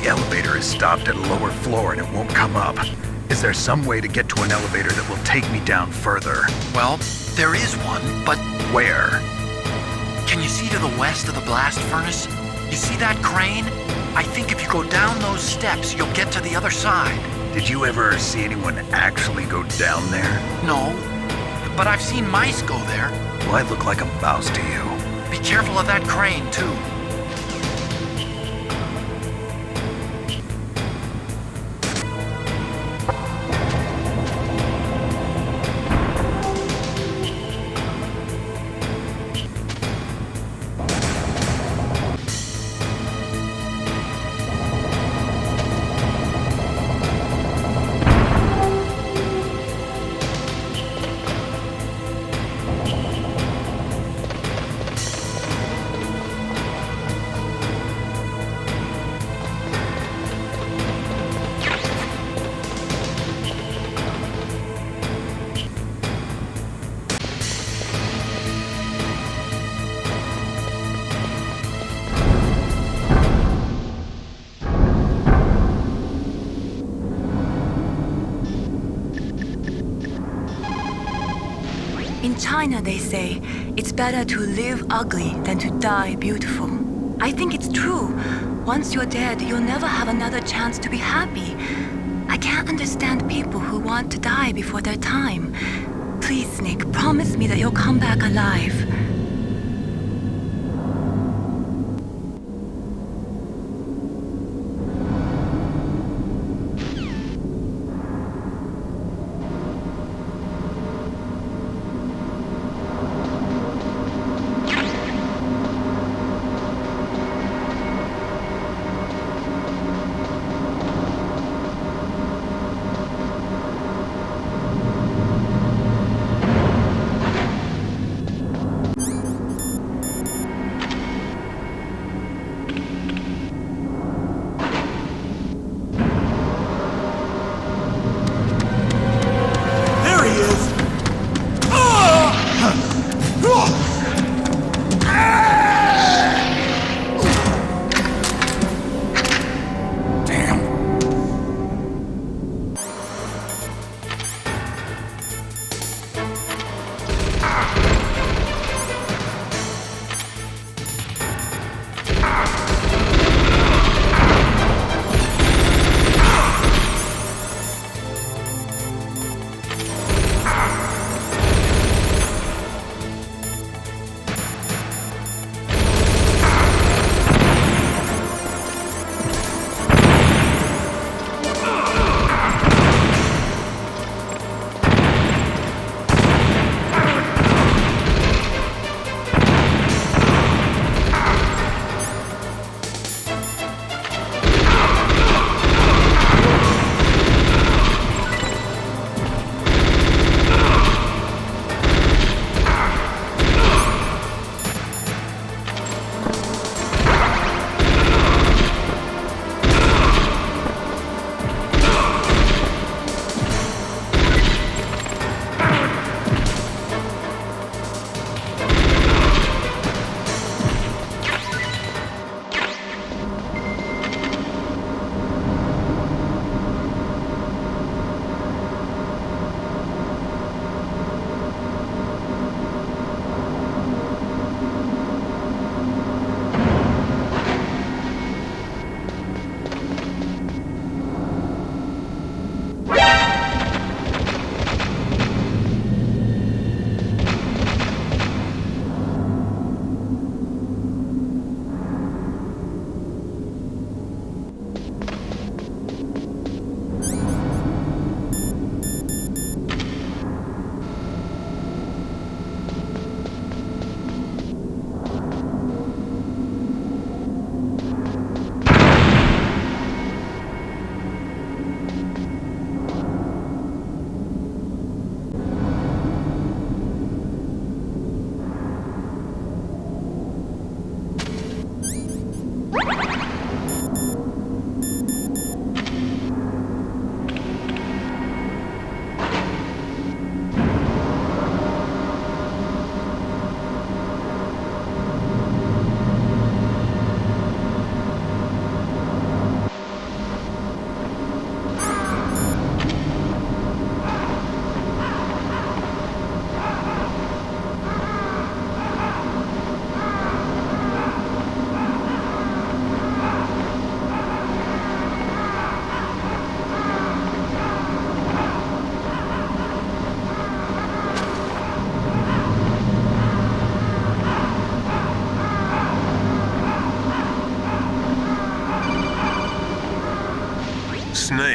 The elevator is stopped at a lower floor and it won't come up. Is there some way to get to an elevator that will take me down further? Well, there is one, but Where? can you see to the west of the blast furnace? You see that crane? I think if you go down those steps, you'll get to the other side. Did you ever see anyone actually go down there? No, but I've seen mice go there. Well, I look like a mouse to you. Be careful of that crane, too. In China, they say, it's better to live ugly than to die beautiful. I think it's true. Once you're dead, you'll never have another chance to be happy. I can't understand people who want to die before their time. Please, Snake, promise me that you'll come back alive.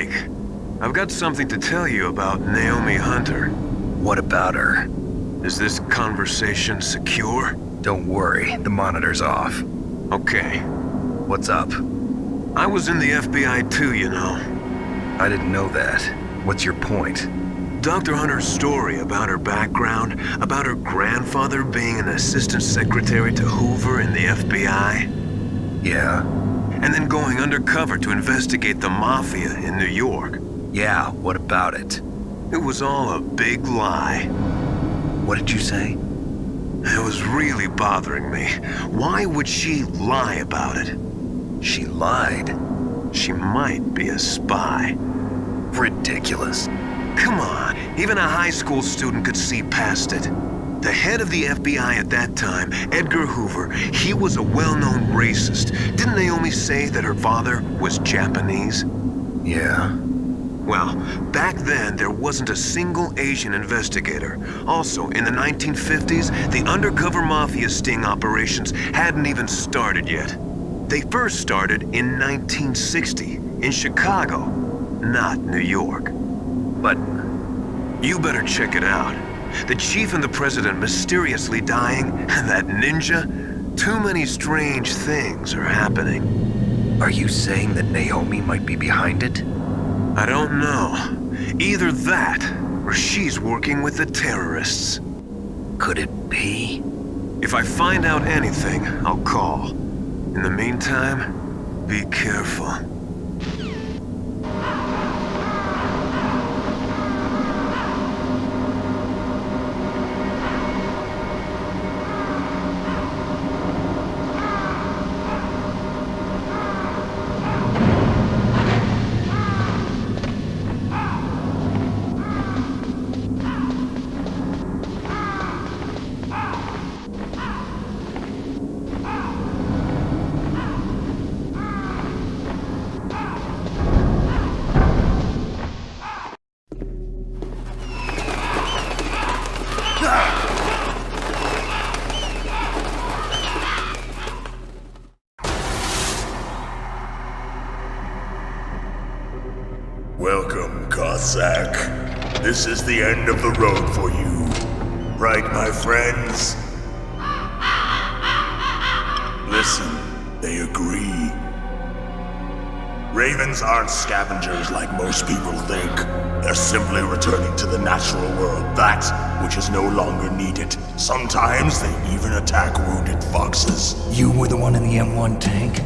Snake. I've got something to tell you about Naomi Hunter. What about her? Is this conversation secure? Don't worry, the monitor's off. Okay. What's up? I was in the FBI too, you know. I didn't know that. What's your point? Dr. Hunter's story about her background, about her grandfather being an assistant secretary to Hoover in the FBI. Yeah? And then going undercover to investigate the Mafia in New York. Yeah, what about it? It was all a big lie. What did you say? It was really bothering me. Why would she lie about it? She lied? She might be a spy. Ridiculous. Come on, even a high school student could see past it. The head of the FBI at that time, Edgar Hoover, he was a well-known racist. Didn't Naomi say that her father was Japanese? Yeah. Well, back then, there wasn't a single Asian investigator. Also, in the 1950s, the undercover mafia sting operations hadn't even started yet. They first started in 1960, in Chicago, not New York. But you better check it out. The chief and the president mysteriously dying, and that ninja? Too many strange things are happening. Are you saying that Naomi might be behind it? I don't know. Either that, or she's working with the terrorists. Could it be? If I find out anything, I'll call. In the meantime, be careful. Welcome, Cossack. This is the end of the road for you. Right, my friends? Listen, they agree. Ravens aren't scavengers like most people think. They're simply returning to the natural world, that which is no longer needed. Sometimes they even attack wounded foxes. You were the one in the M1 tank?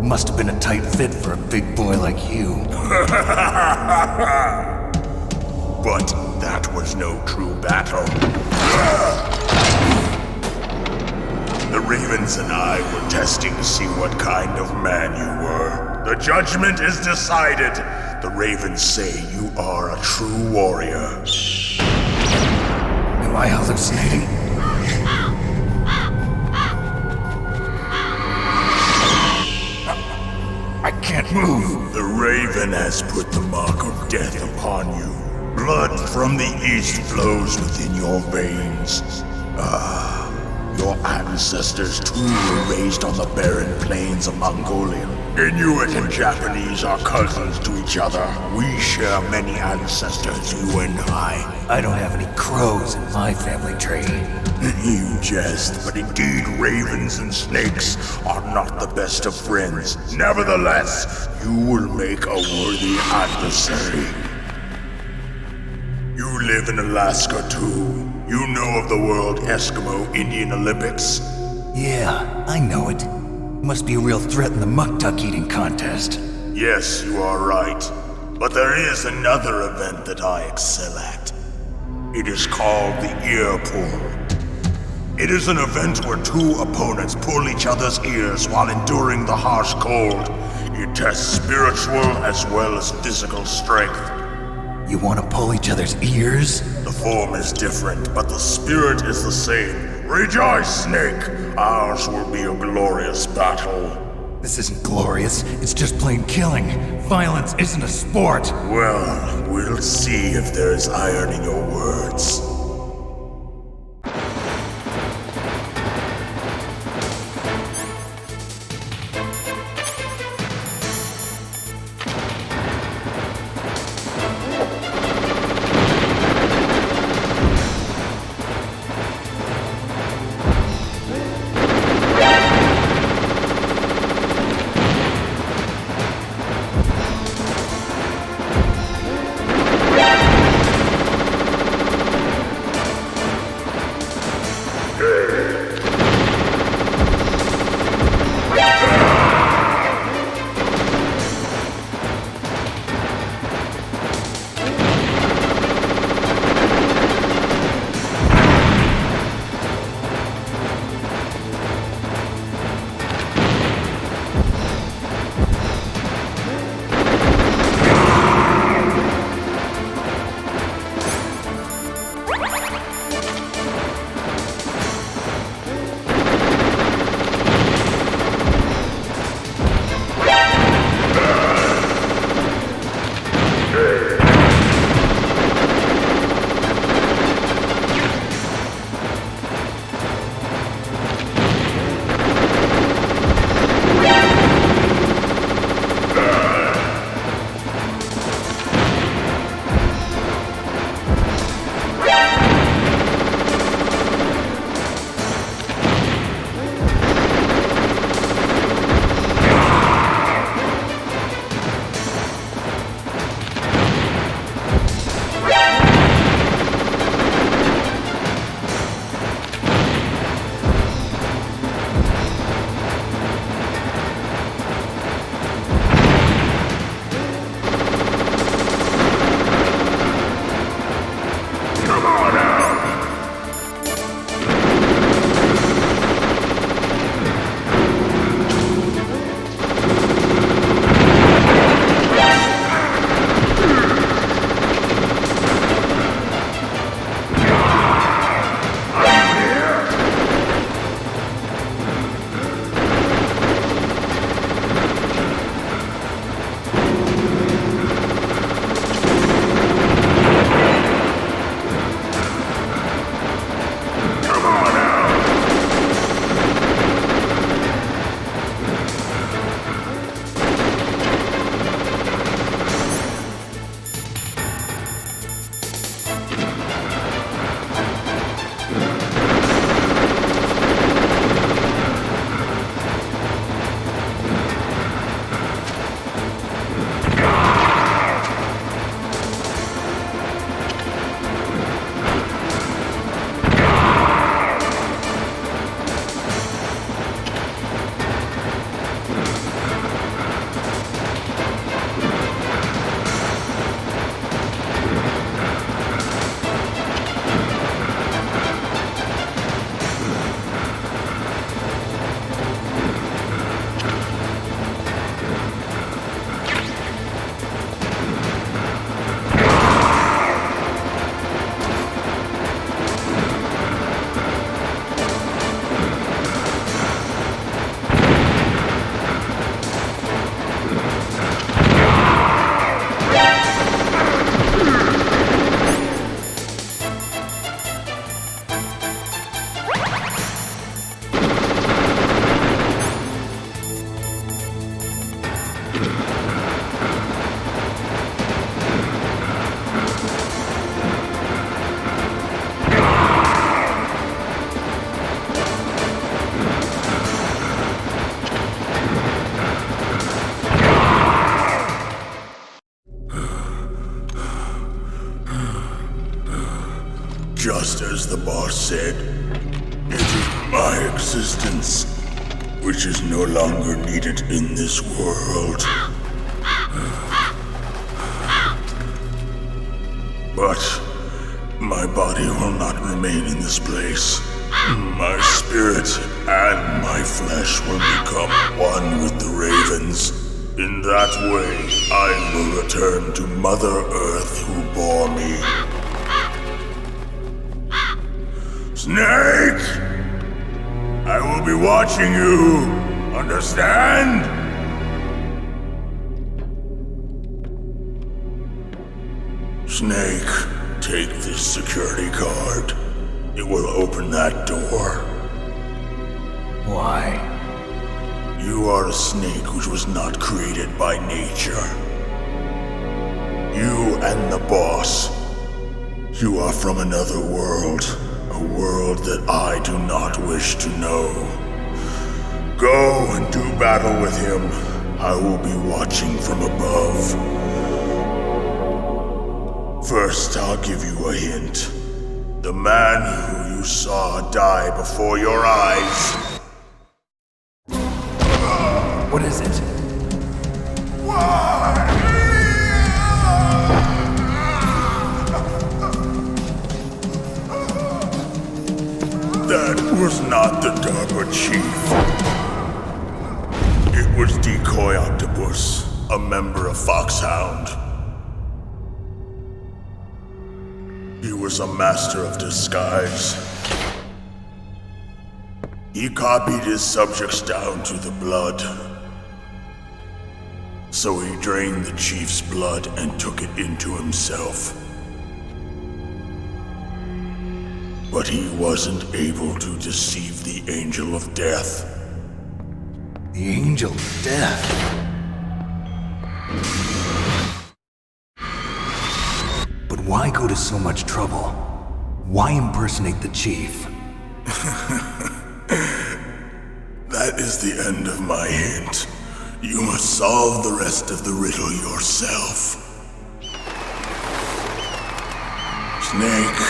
Must have been a tight fit for a big boy like you. But that was no true battle. The Ravens and I were testing to see what kind of man you were. The judgment is decided. The Ravens say you are a true warrior. Am I hallucinating? I can't move. The Raven has put the mark of death upon you. Blood from the east flows within your veins. Your ancestors too were raised on the barren plains of Mongolia. Inuit and Japanese are cousins to each other. We share many ancestors, you and I. I don't have any crows in my family tree. You jest, but indeed ravens and snakes are not the best of friends. Nevertheless, you will make a worthy adversary. You live in Alaska too. You know of the World Eskimo Indian Olympics. Yeah, I know it. Must be a real threat in the muck-duck eating contest. Yes, you are right. But there is another event that I excel at. It is called the ear pull. It is an event where two opponents pull each other's ears while enduring the harsh cold. It tests spiritual as well as physical strength. You want to pull each other's ears? The form is different, but the spirit is the same. Rejoice, Snake! Ours will be a glorious battle. This isn't glorious. It's just plain killing. Violence isn't a sport. Well, we'll see if there's iron in your words. boss said, it is my existence which is no longer needed in this world. But my body will not remain in this place. My spirit and my flesh will become one with the ravens. In that way, I will return to Mother Earth who bore me. Snake! I will be watching you. Understand? Snake, take this security card. It will open that door. Why? You are a snake which was not created by nature. You and the boss. You are from another world. A world that I do not wish to know. Go and do battle with him. I will be watching from above. First, I'll give you a hint. The man who you saw die before your eyes. What is it? That was not the DARPA chief. It was Decoy Octopus, a member of FOXHOUND. He was a master of disguise. He copied his subjects down to the blood. So he drained the chief's blood and took it into himself. But he wasn't able to deceive the Angel of Death. The Angel of Death? But why go to so much trouble? Why impersonate the chief? That is the end of my hint. You must solve the rest of the riddle yourself. Snake,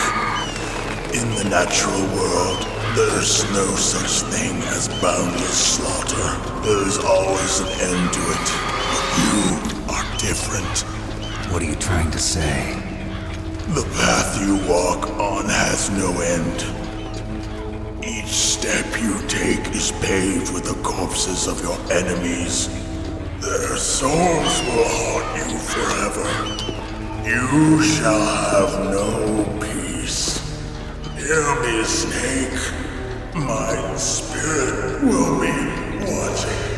in the natural world, there's no such thing as boundless slaughter. There is always an end to it. But you are different. What are you trying to say? The path you walk on has no end. Each step you take is paved with the corpses of your enemies. Their souls will haunt you forever. You shall have no peace. Hear me, Snake. My spirit will be watching.